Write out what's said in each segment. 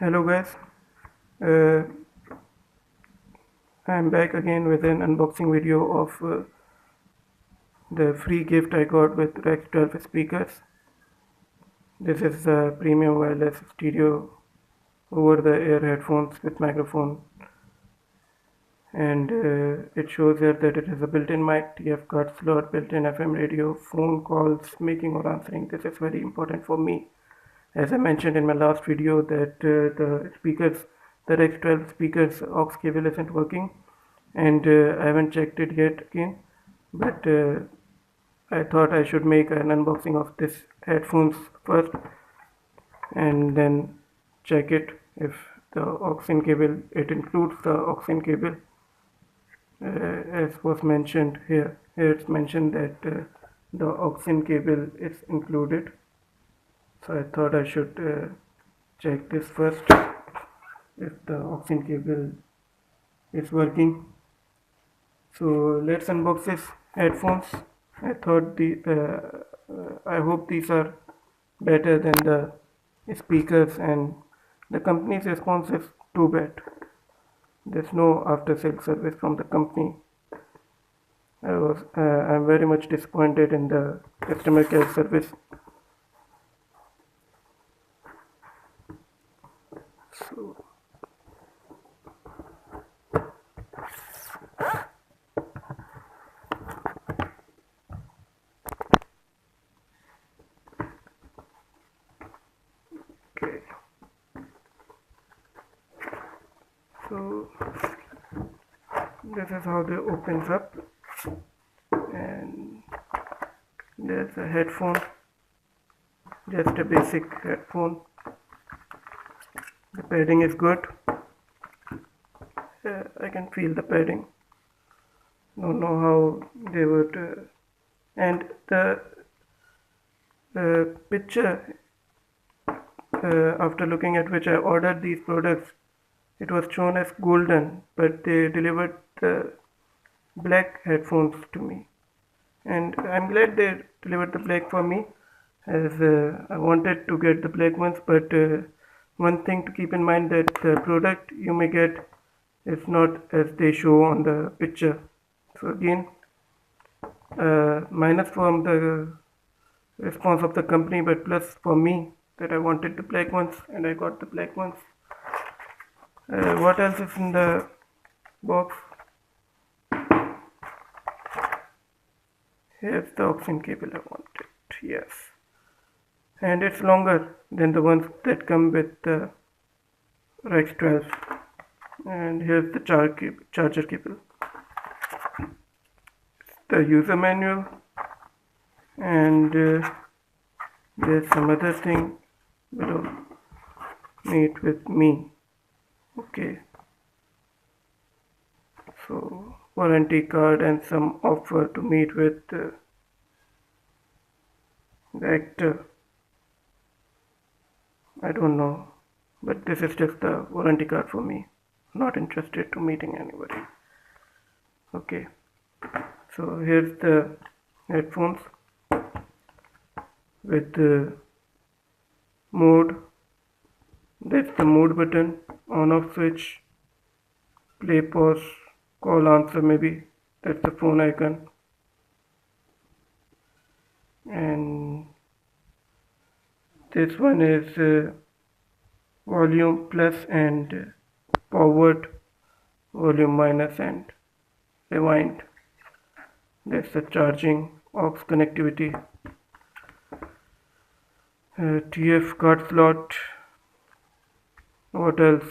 Hello guys, uh, I'm back again with an unboxing video of the free gift I got with Rex 12 speakers. This is premium wireless stereo over the air headphones with microphone, and it shows here that it has a built-in mic, TF card slot, built-in FM radio, phone calls, making or answering. This is very important for me, as I mentioned in my last video that the Rex 12 speakers aux cable isn't working, and I haven't checked it yet again, but I thought I should make an unboxing of this headphones first and then check it if the aux cable, it includes the aux cable, as was mentioned here. Here it's mentioned that the aux cable is included, so I thought I should check this first if the aux cable is working. So let's unbox this headphones. I hope these are better than the speakers, and the company's response is too bad. There's no after sales service from the company. I'm very much disappointed in the customer care service. So okay. So this is how they opens up, and there's a headphone, just a basic headphone. The padding is good. I can feel the padding. Don't know how they would, and the picture after looking at which I ordered these products, it was shown as golden, but they delivered the black headphones to me, and I'm glad they delivered the black for me, as I wanted to get the black ones. But one thing to keep in mind, that the product you may get is not as they show on the picture. So again, minus from the response of the company, but plus for me, that I wanted the black ones and I got the black ones. What else is in the box? Here's the aux cable I wanted, yes, and it's longer than the ones that come with the Rex 12. And here's the charger cable, the user manual, and there's some other thing below, meet with me. Okay, so warranty card and some offer to meet with the actor. I don't know, but this is just the warranty card for me. Not interested to meeting anybody. Okay, so here's the headphones with the mode. That's the mode button, on off switch, play, pause, call, answer, maybe that's the phone icon, and this one is volume plus and forward, volume minus and rewind. That's the charging, aux connectivity, TF card slot. What else?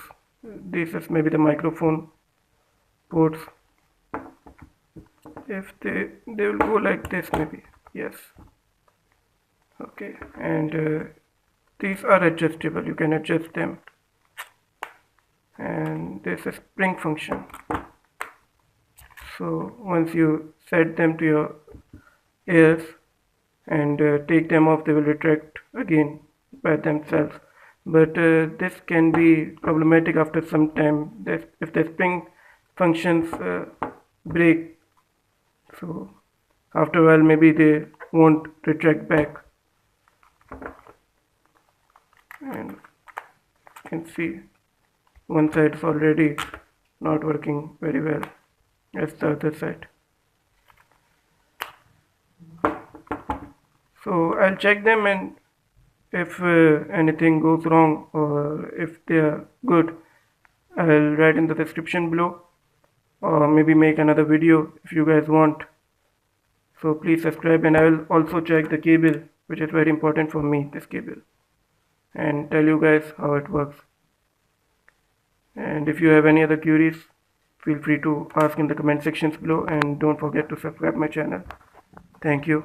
This is maybe the microphone ports. If they will go like this, maybe, yes. Okay, and these are adjustable, you can adjust them, and this is spring function. So once you set them to your ears and take them off, they will retract again by themselves. But this can be problematic after some time, that if the spring functions break, so after a while maybe they won't retract back. And can see one side is already not working very well as the other side. So I'll check them, and if anything goes wrong or if they are good, I'll write in the description below, or maybe make another video if you guys want. So please subscribe, and I will also check the cable, which is very important for me, this cable, and tell you guys how it works. And if you have any other queries, feel free to ask in the comment sections below, and don't forget to subscribe my channel. Thank you.